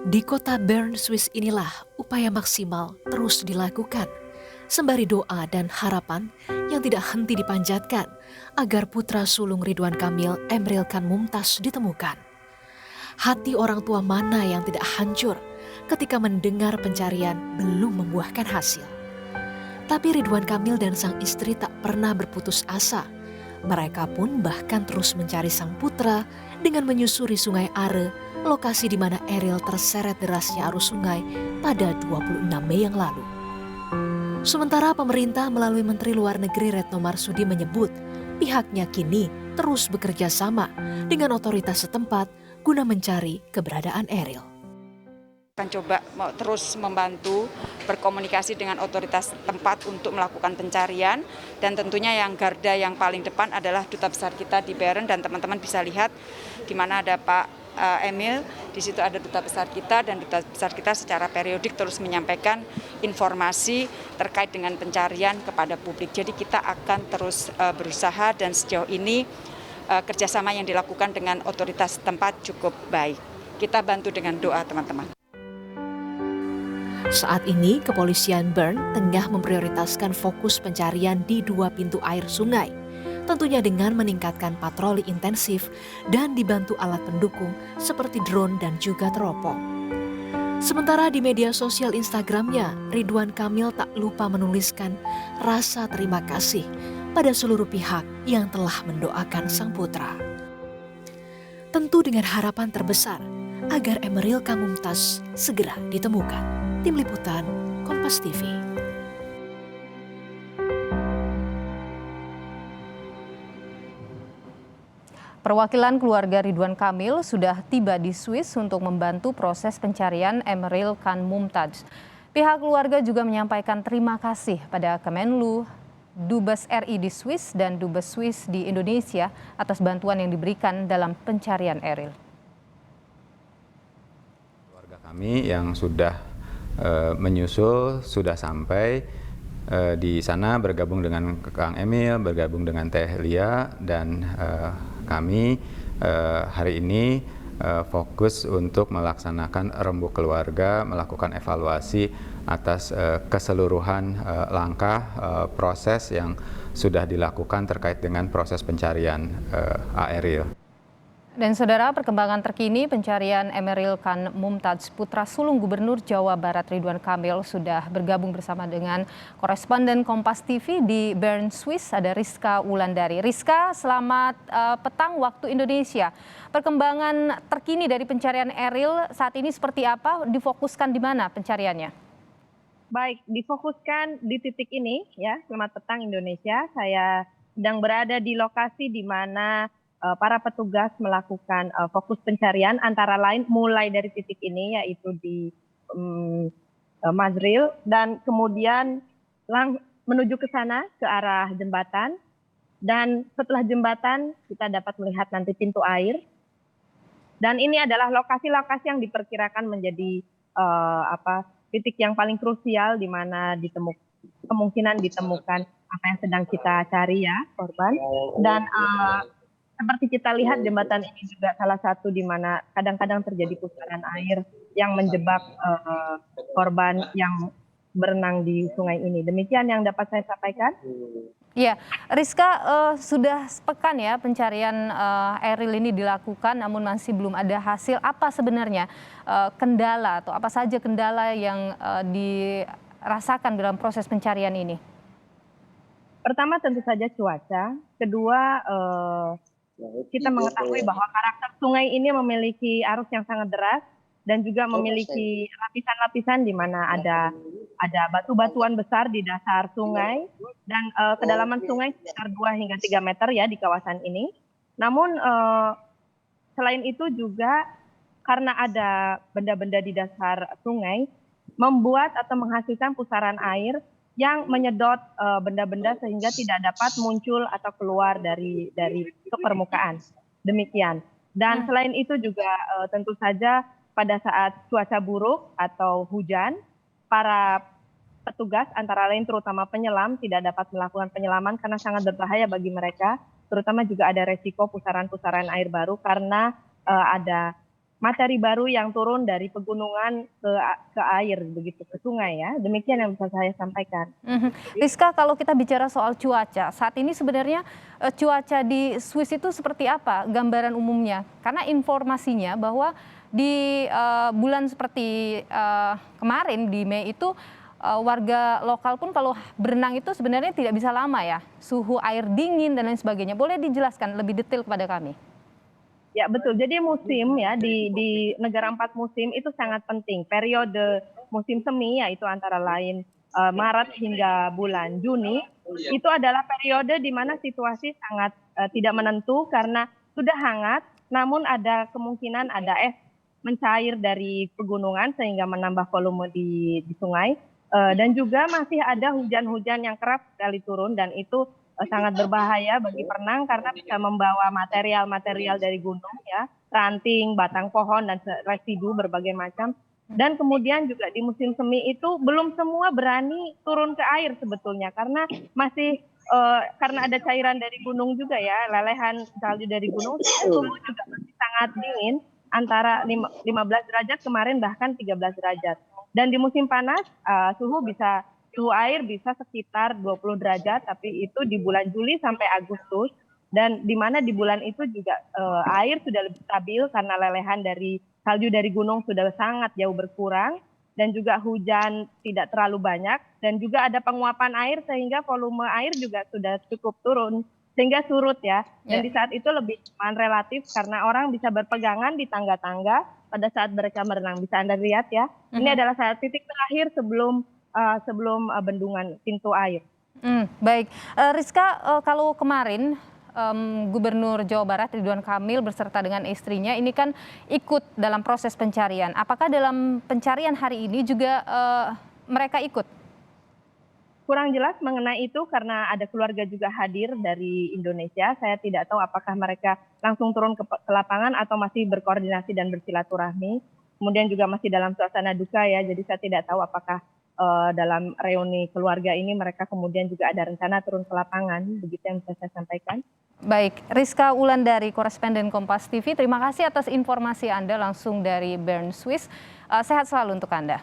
Di kota Bern, Swiss inilah upaya maksimal terus dilakukan, sembari doa dan harapan yang tidak henti dipanjatkan agar putra sulung Ridwan Kamil, Emril Khan Mumtaz ditemukan. Hati orang tua mana yang tidak hancur ketika mendengar pencarian belum membuahkan hasil. Tapi Ridwan Kamil dan sang istri tak pernah berputus asa. Mereka pun bahkan terus mencari sang putra dengan menyusuri Sungai Are, lokasi di mana Eril terseret derasnya arus sungai pada 26 Mei yang lalu. Sementara pemerintah melalui Menteri Luar Negeri Retno Marsudi menyebut pihaknya kini terus bekerja sama dengan otoritas setempat guna mencari keberadaan Eril. Akan coba terus membantu berkomunikasi dengan otoritas tempat untuk melakukan pencarian, dan tentunya yang garda yang paling depan adalah Duta Besar kita di Bern, dan teman-teman bisa lihat di mana ada Pak Emil, di situ ada Duta Besar kita, dan Duta Besar kita secara periodik terus menyampaikan informasi terkait dengan pencarian kepada publik. Jadi kita akan terus berusaha, dan sejauh ini kerjasama yang dilakukan dengan otoritas tempat cukup baik. Kita bantu dengan doa teman-teman. Saat ini, kepolisian Bern tengah memprioritaskan fokus pencarian di 2 pintu air sungai. Tentunya dengan meningkatkan patroli intensif dan dibantu alat pendukung seperti drone dan juga teropong. Sementara di media sosial Instagramnya, Ridwan Kamil tak lupa menuliskan rasa terima kasih pada seluruh pihak yang telah mendoakan sang putra. Tentu dengan harapan terbesar agar Emril Khan Mumtaz segera ditemukan. Tim Liputan, Kompas TV. Perwakilan keluarga Ridwan Kamil sudah tiba di Swiss untuk membantu proses pencarian Emril Khan Mumtaz. Pihak keluarga juga menyampaikan terima kasih pada Kemenlu, Dubes RI di Swiss dan Dubes Swiss di Indonesia atas bantuan yang diberikan dalam pencarian Eril. Keluarga kami yang sudah menyusul sudah sampai di sana, bergabung dengan Kang Emil, bergabung dengan Teh Lia, dan kami hari ini fokus untuk melaksanakan rembuk keluarga, melakukan evaluasi atas keseluruhan langkah proses yang sudah dilakukan terkait dengan proses pencarian Eril. Dan saudara, perkembangan terkini pencarian Emril Khan Mumtaz, putra sulung Gubernur Jawa Barat Ridwan Kamil, sudah bergabung bersama dengan koresponden Kompas TV di Bern, Swiss, ada Rizka Wulandari. Rizka, selamat petang waktu Indonesia. Perkembangan terkini dari pencarian Eril saat ini seperti apa? Difokuskan di mana pencariannya? Baik, difokuskan di titik ini ya. Selamat petang Indonesia. Saya sedang berada di lokasi di mana para petugas melakukan fokus pencarian, antara lain mulai dari titik ini yaitu di Mazril, dan kemudian menuju ke sana ke arah jembatan, dan setelah jembatan kita dapat melihat nanti pintu air, dan ini adalah lokasi-lokasi yang diperkirakan menjadi titik yang paling krusial di mana kemungkinan ditemukan apa yang sedang kita cari ya, korban. Dan seperti kita lihat, jembatan ini juga salah satu di mana kadang-kadang terjadi pusaran air yang menjebak korban yang berenang di sungai ini. Demikian yang dapat saya sampaikan. Ya, Rizka, sudah sepekan ya pencarian Eril ini dilakukan, namun masih belum ada hasil. Apa sebenarnya kendala atau apa saja kendala yang dirasakan dalam proses pencarian ini? Pertama tentu saja cuaca. Kedua, kita mengetahui bahwa karakter sungai ini memiliki arus yang sangat deras dan juga memiliki lapisan-lapisan di mana ada batu-batuan besar di dasar sungai, dan kedalaman sungai sekitar 2 hingga 3 meter ya di kawasan ini. Namun selain itu juga karena ada benda-benda di dasar sungai membuat atau menghasilkan pusaran air yang menyedot benda-benda sehingga tidak dapat muncul atau keluar dari ke permukaan. Demikian. Dan selain itu juga tentu saja pada saat cuaca buruk atau hujan, para petugas antara lain terutama penyelam tidak dapat melakukan penyelaman karena sangat berbahaya bagi mereka. Terutama juga ada resiko pusaran-pusaran air baru karena ada materi baru yang turun dari pegunungan ke air begitu, ke sungai ya. Demikian yang bisa saya sampaikan. Rizka, kalau kita bicara soal cuaca, saat ini sebenarnya cuaca di Swiss itu seperti apa gambaran umumnya? Karena informasinya bahwa di bulan seperti kemarin di Mei itu warga lokal pun kalau berenang itu sebenarnya tidak bisa lama ya, suhu air dingin dan lain sebagainya. Boleh dijelaskan lebih detail kepada kami? Ya betul, jadi musim ya di negara 4 musim itu sangat penting. Periode musim semi yaitu antara lain Maret hingga bulan Juni, itu adalah periode di mana situasi sangat tidak menentu karena sudah hangat, namun ada kemungkinan ada es mencair dari pegunungan sehingga menambah volume di sungai. Dan juga masih ada hujan-hujan yang kerap sekali turun dan itu sangat berbahaya bagi perenang karena bisa membawa material-material dari gunung ya, ranting, batang pohon dan residu berbagai macam. Dan kemudian juga di musim semi itu belum semua berani turun ke air sebetulnya karena masih karena ada cairan dari gunung juga ya, lelehan salju dari gunung, suhu juga masih sangat dingin antara 15 derajat kemarin bahkan 13 derajat. Dan di musim panas suhu air bisa sekitar 20 derajat, tapi itu di bulan Juli sampai Agustus. Dan di mana di bulan itu juga air sudah lebih stabil karena lelehan dari salju dari gunung sudah sangat jauh berkurang. Dan juga hujan tidak terlalu banyak. Dan juga ada penguapan air sehingga volume air juga sudah cukup turun. Sehingga surut ya. Dan di saat itu lebih aman relatif karena orang bisa berpegangan di tangga-tangga pada saat mereka berenang. Bisa Anda lihat ya. Ini adalah saat titik terakhir sebelum bendungan pintu air. Baik, Rizka, kalau kemarin Gubernur Jawa Barat Ridwan Kamil beserta dengan istrinya ini kan ikut dalam proses pencarian. Apakah dalam pencarian hari ini juga mereka ikut? Kurang jelas mengenai itu karena ada keluarga juga hadir dari Indonesia. Saya tidak tahu apakah mereka langsung turun ke lapangan atau masih berkoordinasi dan bersilaturahmi. Kemudian juga masih dalam suasana duka ya, jadi saya tidak tahu apakah dalam reuni keluarga ini mereka kemudian juga ada rencana turun ke lapangan. Begitu yang bisa saya sampaikan. Baik, Rizka Wulandari, koresponden Kompas TV, terima kasih atas informasi Anda langsung dari Bern, Swiss. Sehat selalu untuk Anda.